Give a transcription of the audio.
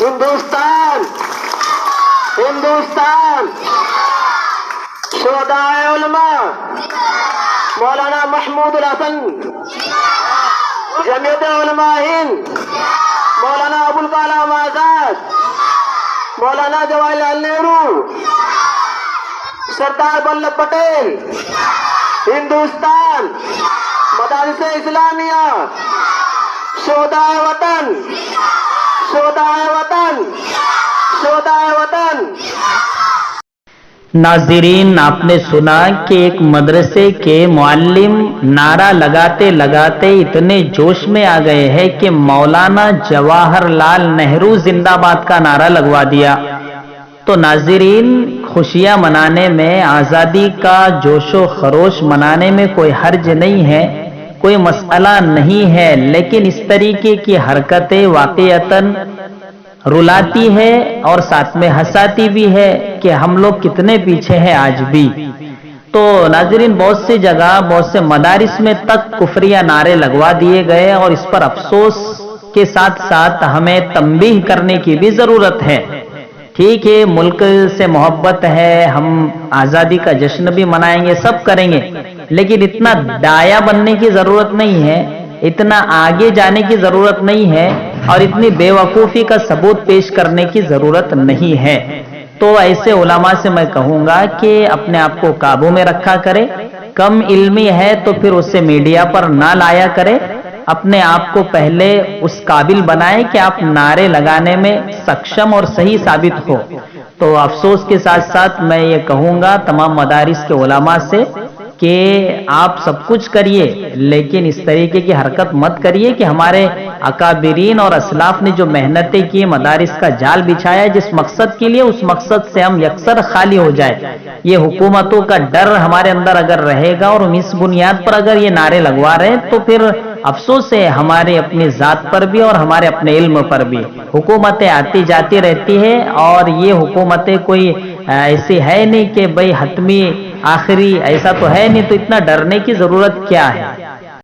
हिंदुस्तान हिंदुस्तान शोहदाए उलमा मौलाना महमूदुल हसन, जमीयत उलमा हिंद मौलाना अबुल कलाम आजाद, मौलाना जवाहरलाल नेहरू, सरदार वल्लभ पटेल, हिंदुस्तान, मदारिस इस्लामिया, शोहदाए वतन, शोहदाए वतन, शोहदाए वतन। नाज़रीन, आपने सुना कि एक मदरसे के मुअल्लिम नारा लगाते लगाते इतने जोश में आ गए हैं कि मौलाना जवाहरलाल नेहरू जिंदाबाद का नारा लगवा दिया। तो नाज़रीन, खुशियां मनाने में, आज़ादी का जोशो खरोश मनाने में कोई हर्ज नहीं है, कोई मसला नहीं है, लेकिन इस तरीके की हरकतें वाक़ईतन रुलाती है और साथ में हंसाती भी है कि हम लोग कितने पीछे हैं आज भी। तो नाज़रीन, बहुत सी जगह, बहुत से मदारिस में तक कुफरिया नारे लगवा दिए गए और इस पर अफसोस के साथ साथ हमें तंबीह करने की भी जरूरत है। ठीक है, मुल्क से मोहब्बत है, हम आज़ादी का जश्न भी मनाएंगे, सब करेंगे, लेकिन इतना दाया बनने की जरूरत नहीं है, इतना आगे जाने की जरूरत नहीं है और इतनी बेवकूफ़ी का सबूत पेश करने की जरूरत नहीं है। तो ऐसे उलमा से मैं कहूँगा कि अपने आप को काबू में रखा करे, कम इल्मी है तो फिर उसे मीडिया पर ना लाया करे, अपने आप को पहले उस काबिल बनाए कि आप नारे लगाने में सक्षम और सही साबित हो। तो अफसोस के साथ साथ मैं ये कहूँगा तमाम मदारिस के उलमा से कि आप सब कुछ करिए, लेकिन इस तरीके की हरकत मत करिए कि हमारे अकाबिरीन और असलाफ ने जो मेहनतें की, मदारिस का जाल बिछाया जिस मकसद के लिए, उस मकसद से हम यकसर खाली हो जाए। ये हुकूमतों का डर हमारे अंदर अगर रहेगा और हम इस बुनियाद पर अगर ये नारे लगवा रहे हैं तो फिर अफसोस है हमारे अपनी जात पर भी और हमारे अपने इल्म पर भी। हुकूमतें आती जाती रहती है और ये हुकूमतें कोई ऐसी है नहीं कि भाई हतमी आखिरी, ऐसा तो है नहीं, तो इतना डरने की जरूरत क्या है।